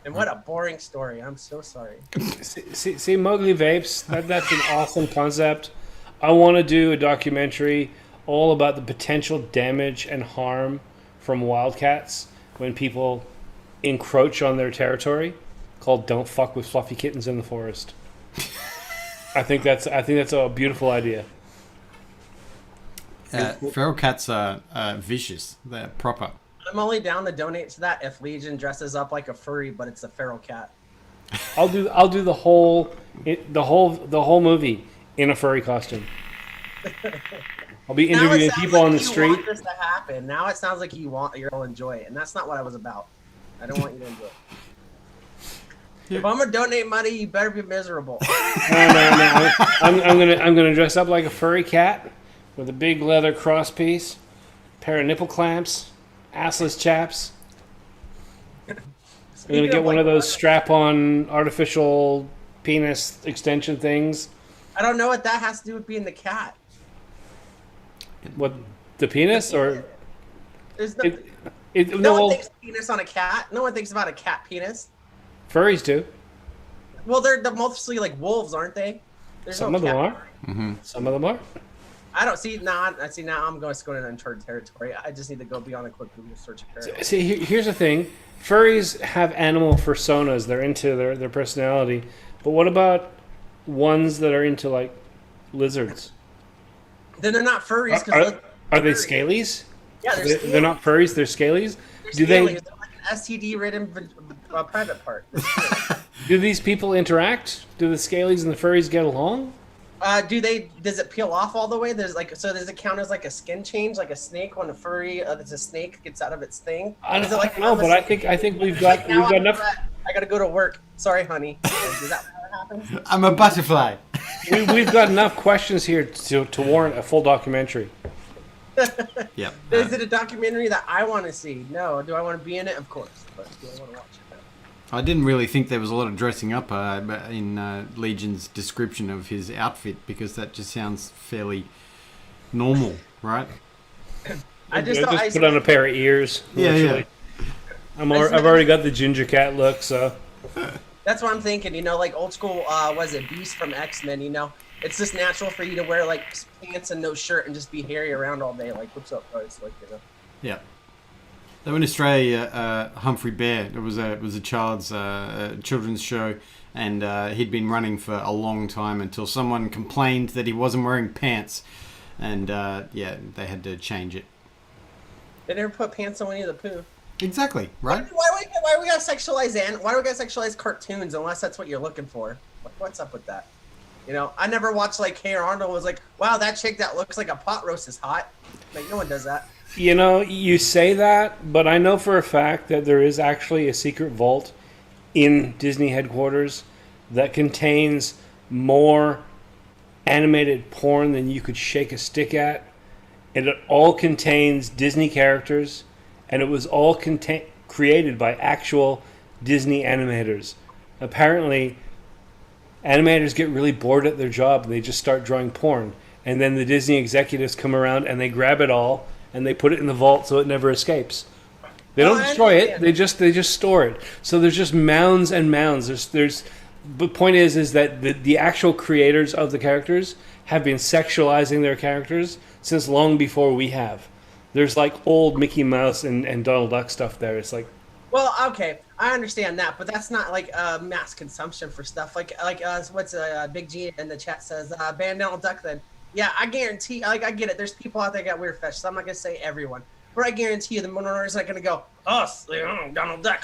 And what a boring story. I'm so sorry. See Mowgli Vapes, that's an awesome concept. I want to do a documentary all about the potential damage and harm from wildcats when people encroach on their territory, called "Don't Fuck with Fluffy Kittens in the Forest." I think that's a beautiful idea. Feral cats are vicious. They're proper. I'm only down to donate to that if Legion dresses up like a furry, but it's a feral cat. I'll do the whole movie in a furry costume. I'll be interviewing people on the street. Want this to happen. Now it sounds like you'll enjoy it, and that's not what I was about. I don't want you to enjoy it. If I'm gonna donate money, you better be miserable. No. I'm gonna dress up like a furry cat with a big leather cross piece, pair of nipple clamps, assless chaps. I'm gonna get one of those strap-on artificial penis extension things. I don't know what that has to do with being the cat. What, the penis or? No one thinks penis on a cat. No one thinks about a cat penis. Furries do. Well, they're mostly like wolves, aren't they? Some of them are. Mm-hmm. Some of them are. I don't see now. I see now. I'm going to go into uncharted territory. I just need to go beyond a quick Google search. Apparently. See, here's the thing: furries have animal personas. They're into their personality. But what about ones that are into like lizards? Then they're not furries. Are they scalies? Yeah, They're not furries. They're scalies. Do They're they? like an STD-ridden private part. Do these people interact? Do the scalies and the furries get along? Does it peel off all the way? Does it count as like a skin change, like a snake when a furry, there's a snake gets out of its thing? I don't know, but I think we've got enough. I gotta go to work. Sorry, honey. Is that what happens? I'm a butterfly. We've got enough questions here to warrant a full documentary. Yep. Is it a documentary that I want to see? No. Do I want to be in it? Of course. But do I want to watch it? I didn't really think there was a lot of dressing up in Legion's description of his outfit, because that just sounds fairly normal, right? I just put on a pair of ears. Yeah. I've already got the ginger cat look, so. That's what I'm thinking. You know, like old school. Was it Beast from X-Men? You know, it's just natural for you to wear like pants and no shirt and just be hairy around all day. Like, what's up, guys? Like, you know. Yeah. Though in Australia, Humphrey Bear, it was a children's show, and he'd been running for a long time until someone complained that he wasn't wearing pants, and they had to change it. They never put pants on Winnie the Pooh. Exactly, right? Why we gotta sexualize why do we gotta sexualize cartoons unless that's what you're looking for? What's up with that? You know, I never watched like Hey Arnold was like, wow, that chick that looks like a pot roast is hot. Like, no one does that. You know, you say that, but I know for a fact that there is actually a secret vault in Disney headquarters that contains more animated porn than you could shake a stick at. And it all contains Disney characters, and it was all created by actual Disney animators. Apparently, animators get really bored at their job and they just start drawing porn. And then the Disney executives come around and they grab it all and they put it in the vault so it never escapes. They don't destroy it. They just store it. So there's just mounds and mounds. There's the point is that the actual creators of the characters have been sexualizing their characters since long before we have. There's like old Mickey Mouse and Donald Duck stuff there. It's like, well, okay, I understand that, but that's not like mass consumption for stuff. Like what's Big G in the chat says, ban Donald Duck then. Yeah, I guarantee, like, I get it. There's people out there that got weird fetish, so I'm not going to say everyone. But I guarantee you the monorail's not going to go, Donald Duck,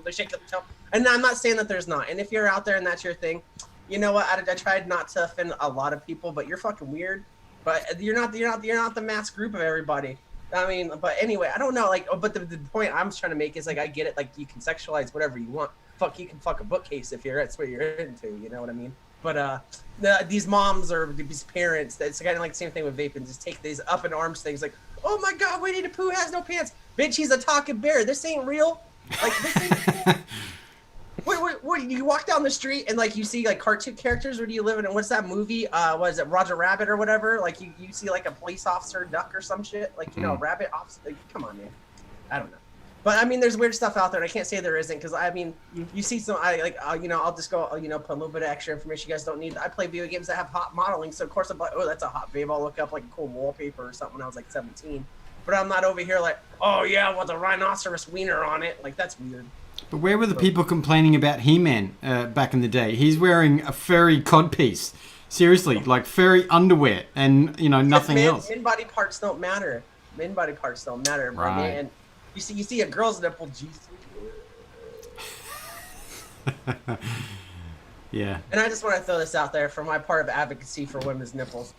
they shake the tail. And I'm not saying that there's not. And if you're out there and that's your thing, you know what? I tried not to offend a lot of people, but you're fucking weird. But you're not the mass group of everybody. I mean, but anyway, I don't know. Like, but the point I'm trying to make is like, I get it. Like, you can sexualize whatever you want. You can fuck a bookcase if that's what you're into. You know what I mean? But these moms or these parents, it's kind of like the same thing with vaping. Just take these up in arms things like, oh my god, Winnie the Pooh has no pants. Bitch, he's a talking bear. This ain't real. Like, this ain't real. What, you walk down the street and like you see like cartoon characters? Where do you live in? And what's that movie? Was it Roger Rabbit or whatever? Like you see like a police officer duck or some shit. Like, you know, rabbit officer. Like, come on, man. I don't know. But I mean, there's weird stuff out there, and I can't say there isn't, because I mean, you see some. I'll just go, put a little bit of extra information you guys don't need. I play video games that have hot modeling, so of course I'm like, oh, that's a hot babe. I'll look up like a cool wallpaper or something when I was like 17. But I'm not over here like, oh yeah, with a rhinoceros wiener on it. Like, that's weird. But where were the people complaining about He-Man back in the day? He's wearing a furry codpiece. Seriously, like furry underwear and, nothing else. Men body parts don't matter. Men body parts don't matter, bro. Right. And you see a girl's nipple, Jesus. Yeah. And I just want to throw this out there for my part of advocacy for women's nipples.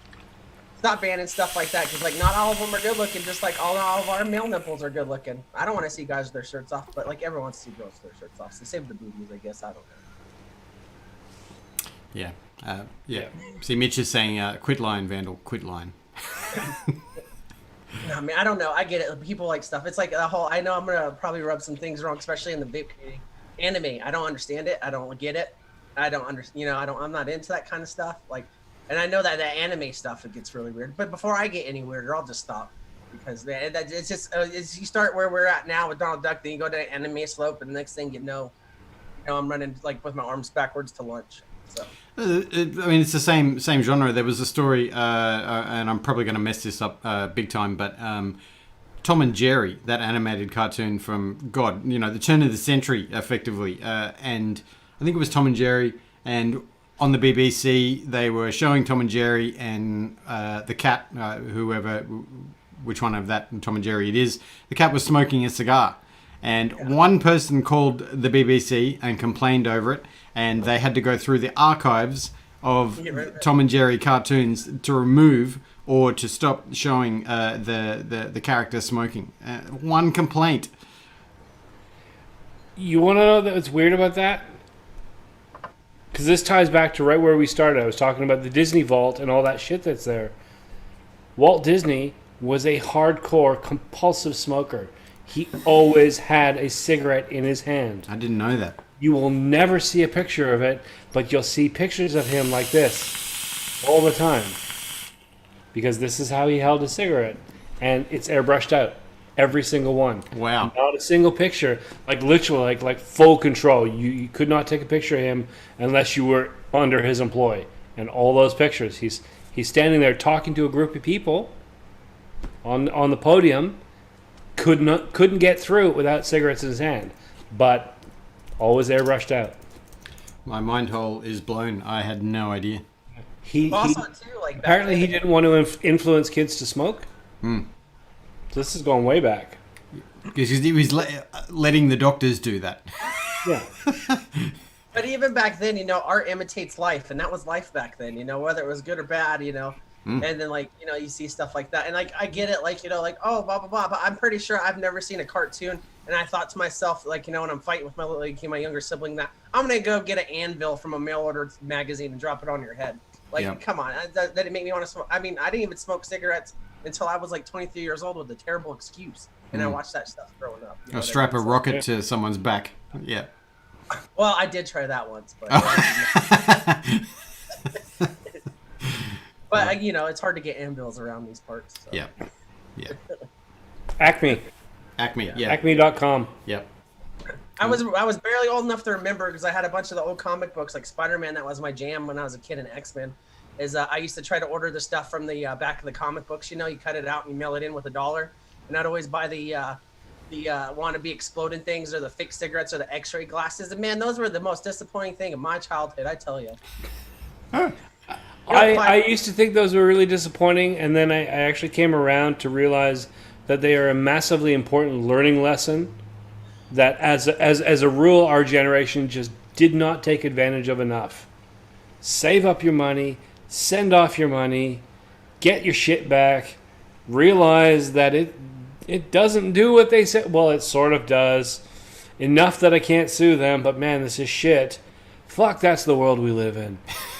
Stop banning stuff like that, because like not all of them are good looking, just like all of our male nipples are good looking. I don't want to see guys with their shirts off, but like everyone wants to see girls with their shirts off. So save the boobies, I guess. I don't know. Yeah. See, Mitch is saying, quit lying, Vandal, quit lying. No, I mean, I don't know. I get it. People like stuff. It's like the whole, I know I'm going to probably rub some things wrong, especially in the vape community. Anime, I don't understand it. I don't get it. I don't understand, I'm not into that kind of stuff. Like, and I know that the anime stuff, it gets really weird. But before I get any weirder, I'll just stop. Because it's just, you start where we're at now with Donald Duck, then you go to anime slope, and the next thing you know, I'm running like with my arms backwards to lunch. So. I mean, it's the same genre. There was a story, and I'm probably going to mess this up big time, but Tom and Jerry, that animated cartoon from the turn of the century, effectively, and I think it was Tom and Jerry, and on the BBC they were showing Tom and Jerry and the cat, which one of that Tom and Jerry it is. The cat was smoking a cigar. And one person called the BBC and complained over it, and they had to go through the archives of Tom and Jerry cartoons to remove or to stop showing the character smoking. One complaint. You want to know what's weird about that? Because this ties back to right where we started. I was talking about the Disney Vault and all that shit that's there. Walt Disney was a hardcore, compulsive smoker. He always had a cigarette in his hand. I didn't know that. You will never see a picture of it, but you'll see pictures of him like this all the time. Because this is how he held a cigarette. And it's airbrushed out. Every single one. Wow. Not a single picture. Like literally, like full control. You could not take a picture of him unless you were under his employ. And all those pictures. He's standing there talking to a group of people on the podium. Couldn't get through it without cigarettes in his hand, but always airbrushed out. My mind hole is blown. I had no idea. Apparently he didn't want to influence kids to smoke. So this is going way back. Because he was letting the doctors do that. Yeah. But even back then, art imitates life, and that was life back then. Whether it was good or bad, And then, you see stuff like that. And, I get it, oh, blah, blah, blah. But I'm pretty sure I've never seen a cartoon. And I thought to myself, when I'm fighting with my younger sibling, that I'm going to go get an anvil from a mail-order magazine and drop it on your head. Come on. That didn't make me want to smoke. I mean, I didn't even smoke cigarettes until I was, 23 years old with a terrible excuse. And I watched that stuff growing up. Or strap a rocket to someone's back. Yeah. Well, I did try that once. But... But it's hard to get anvils around these parts. So. Yeah. Acme, yeah. Acme.com. Yep. I was barely old enough to remember because I had a bunch of the old comic books like Spider-Man. That was my jam when I was a kid, and X-Men. I used to try to order the stuff from the back of the comic books. You cut it out and you mail it in with $1, and I'd always buy the wannabe exploding things or the fake cigarettes or the X-ray glasses. And man, those were the most disappointing thing in my childhood. I tell you. I used to think those were really disappointing, and then I actually came around to realize that they are a massively important learning lesson that, as a rule, our generation just did not take advantage of enough. Save up your money, send off your money, get your shit back, realize that it doesn't do what they said. Well, it sort of does. Enough that I can't sue them, but man, this is shit. Fuck, that's the world we live in.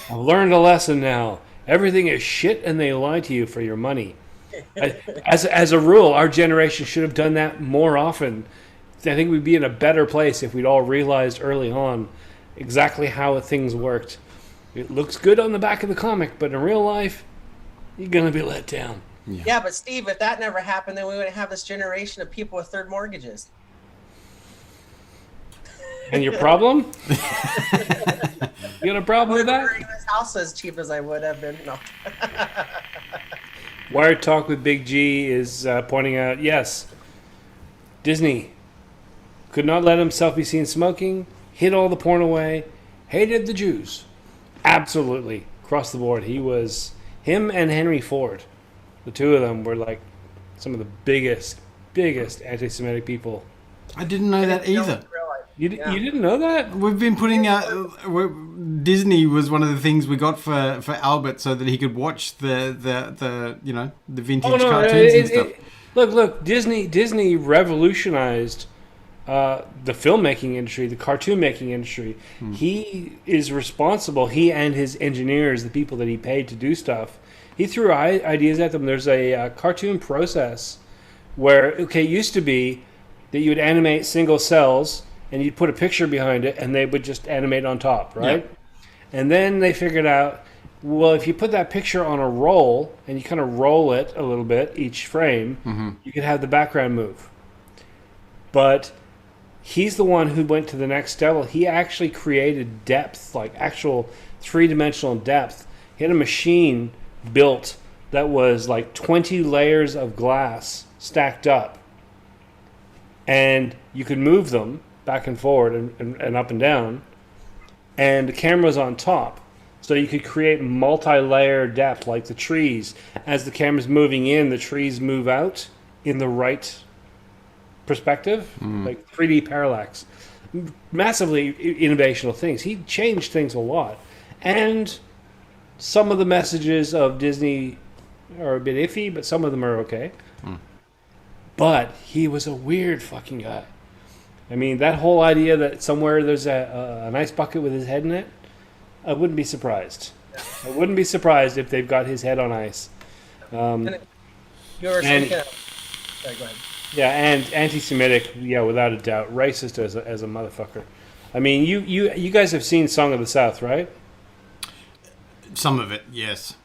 I've learned a lesson now. Everything is shit and they lie to you for your money. As a rule, our generation should have done that more often. I think we'd be in a better place if we'd all realized early on exactly how things worked. It looks good on the back of the comic, but in real life, you're going to be let down. Yeah, but Steve, if that never happened, then we wouldn't have this generation of people with third mortgages. And your problem? You got a problem with that? This house as cheap as I would have been. No. Wired Talk with Big G is pointing out, yes, Disney could not let himself be seen smoking, hid all the porn away, hated the Jews. Absolutely. Across the board. Him and Henry Ford, the two of them were like some of the biggest anti-Semitic people. I didn't know that either. You didn't know that? We've been putting out... Disney was one of the things we got for Albert so that he could watch the vintage cartoons and stuff. Look, Disney revolutionized the filmmaking industry, the cartoon making industry. He is responsible, he and his engineers, the people that he paid to do stuff, he threw ideas at them. There's a cartoon process where, it used to be that you would animate single cells and you'd put a picture behind it and they would just animate on top, right? Yeah. And then they figured out, well, if you put that picture on a roll and you kind of roll it a little bit, each frame, you could have the background move. But he's the one who went to the next level. He actually created depth, like actual three-dimensional depth. He had a machine built that was like 20 layers of glass stacked up. And you could move them back and forward and up and down. And the camera's on top. So you could create multi-layer depth like the trees. As the camera's moving in, the trees move out in the right perspective, like 3D parallax. Massively innovational things. He changed things a lot. And some of the messages of Disney are a bit iffy, but some of them are okay. But he was a weird fucking guy. I mean, that whole idea that somewhere there's an ice bucket with his head in it, I wouldn't be surprised. I wouldn't be surprised if they've got his head on ice. You were and- sorry, go ahead. Yeah, and anti-Semitic, yeah, without a doubt. Racist as a motherfucker. I mean, you guys have seen Song of the South, right? Some of it, yes.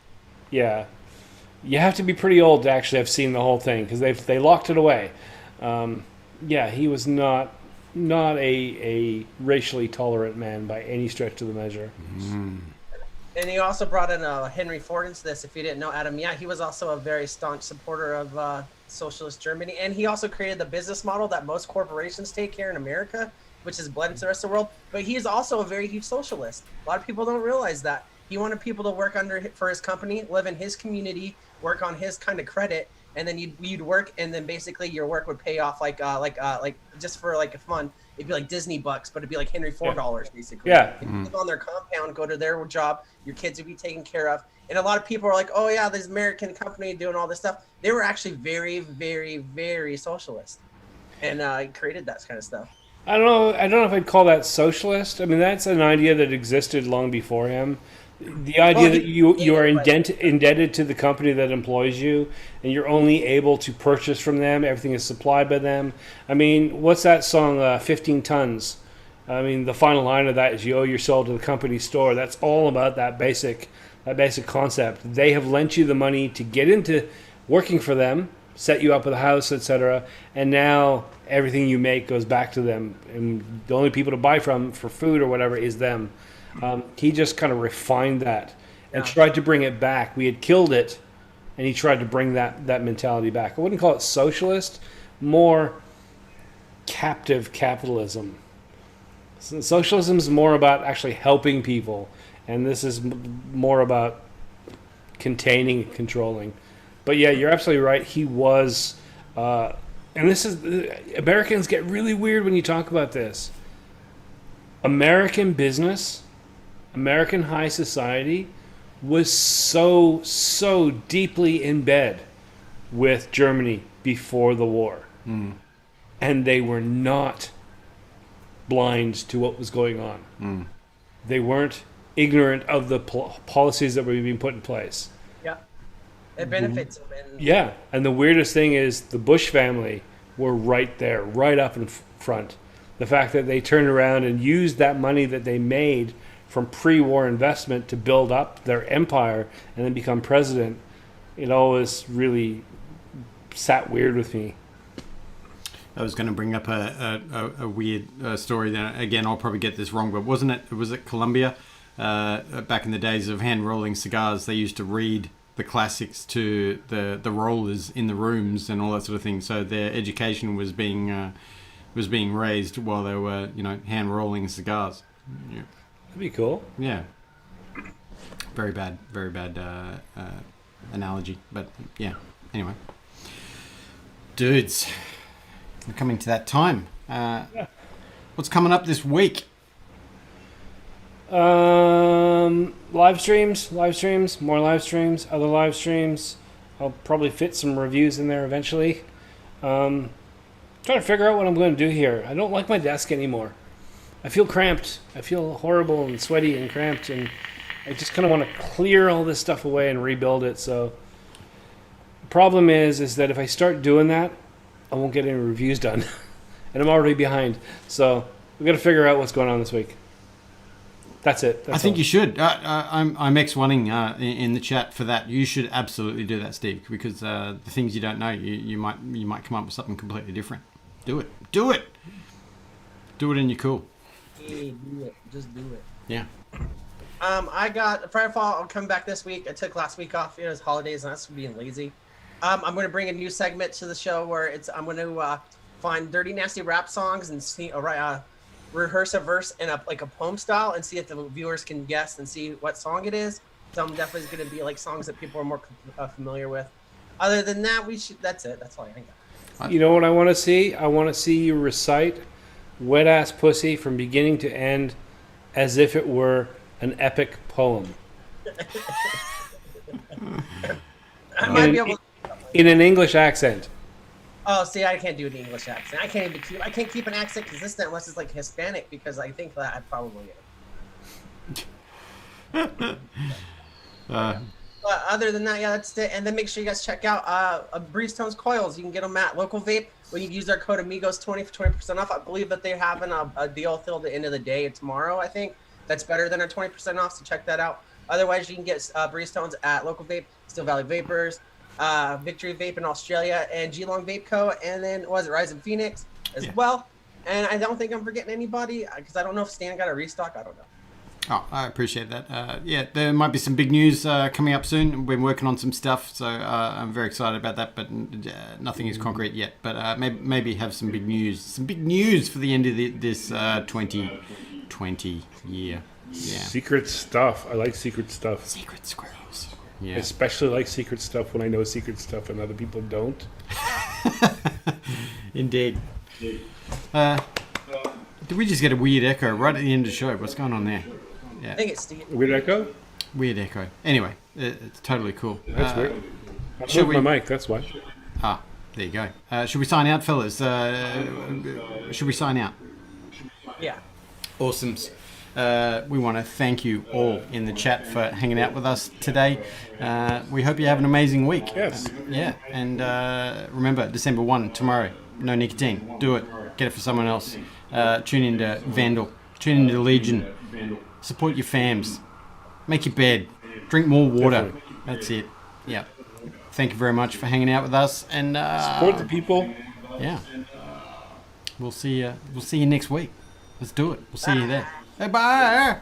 Yeah. You have to be pretty old to actually have seen the whole thing because they locked it away. Yeah, he was not a racially tolerant man by any stretch of the measure. And he also brought in Henry Ford into this. If you didn't know, Adam, yeah, he was also a very staunch supporter of socialist Germany. And he also created the business model that most corporations take here in America, which is blended to the rest of the world. But he is also a very huge socialist. A lot of people don't realize that. He wanted people to work for his company, live in his community, work on his kind of credit, and then you'd work, and then basically your work would pay off like just for like fun. It'd be like Disney bucks, but it'd be like Henry Ford dollars basically. Yeah. And you live on their compound, go to their job, your kids would be taken care of. And a lot of people are like, oh yeah, this American company doing all this stuff. They were actually very, very, very socialist, and created that kind of stuff. I don't know if I'd call that socialist. I mean, that's an idea that existed long before him. The idea that you are indebted to the company that employs you, and you're only able to purchase from them. Everything is supplied by them. I mean, what's that song, 15 Tons? I mean, the final line of that is you owe your soul to the company store. That's all about that basic concept. They have lent you the money to get into working for them, set you up with a house, etc. And now everything you make goes back to them. And the only people to buy from for food or whatever is them. He just kind of refined that and tried to bring it back. We had killed it, and he tried to bring that mentality back. I wouldn't call it socialist, more captive capitalism. Socialism is more about actually helping people, and this is more about containing and controlling. But yeah, you're absolutely right. He was, and this is, Americans get really weird when you talk about this. American business, American high society was so deeply in bed with Germany before the war. And they were not blind to what was going on. They weren't ignorant of the policies that were being put in place. Yeah, it benefits them. And Yeah, and the weirdest thing is the Bush family were right there, right up in front. The fact that they turned around and used that money that they made from pre-war investment to build up their empire and then become president, it always really sat weird with me. I was going to bring up a weird story. That, again, I'll probably get this wrong, but was it Colombia? Back in the days of hand rolling cigars, they used to read the classics to the rollers in the rooms and all that sort of thing. So their education was being raised while they were, hand rolling cigars. Yeah. That'd be cool. Yeah. Very bad analogy, but yeah. Anyway, dudes, we're coming to that time. What's coming up this week? Live streams, more live streams, other live streams. I'll probably fit some reviews in there eventually. Trying to figure out what I'm going to do here. I don't like my desk anymore. I feel cramped. I feel horrible and sweaty and cramped, and I just kind of want to clear all this stuff away and rebuild it. So the problem is that if I start doing that, I won't get any reviews done, and I'm already behind. So we've got to figure out what's going on this week. That's it. That's I think all. you should. I'm X1ing in the chat for that. You should absolutely do that, Steve, because the things you don't know, you might come up with something completely different. Do it. Do it, and you're cool. hey, do it. Just do it. Yeah. I got Firefall. I'll come back this week. I took last week off. It was holidays, and that's being lazy. I'm going to bring a new segment to the show where I'm going to find dirty, nasty rap songs and see rehearse a verse in a poem style and see if the viewers can guess and see what song it is. So I'm definitely going to be like songs that people are more familiar with. Other than that, that's it. That's all I got. You know what I want to see? I want to see you recite "Wet Ass Pussy" from beginning to end as if it were an epic poem. I might be able to. In an English accent. Oh, see, I can't do an English accent. I can't keep an accent consistent unless it's like Hispanic, because I think that I probably am. But other than that, yeah, that's it. And then make sure you guys check out Breezetone's coils. You can get them at Local Vape. When you use our code Amigos20 for 20% off. I believe that they're having a deal till the end of the day tomorrow, I think. That's better than our 20% off, so check that out. Otherwise, you can get Breezetones at Local Vape, Steel Valley Vapors, Victory Vape in Australia, and Geelong Vape Co. And then, Rise in Phoenix as well. And I don't think I'm forgetting anybody, because I don't know if Stan got a restock. I don't know. Oh, I appreciate that. Yeah, there might be some big news coming up soon. We're working on some stuff, so I'm very excited about that, but nothing is concrete yet. But maybe have some big news. Some big news for the end of this 2020 year. Yeah. Secret stuff. I like secret stuff. Secret squirrels. I Yeah. especially like secret stuff when I know secret stuff and other people don't. Indeed. Did we just get a weird echo right at the end of the show? What's going on there? I think it's Steve. Weird echo? Weird echo. Anyway, it's totally cool. That's weird. I should broke my mic, that's why. There you go. Should we sign out, fellas? Should we sign out? Yeah. Awesomes. We want to thank you all in the chat for hanging out with us today. We hope you have an amazing week. Yes. Yeah, and remember, December 1, tomorrow, no nicotine. Do it. Get it for someone else. Tune into Vandal. Tune into Legion. Support your fams. Make your bed. Drink more water. Definitely. That's it. Yeah. Thank you very much for hanging out with us. And Support the people. yeah. We'll see you next week. Let's do it. We'll see you there. Hey, bye.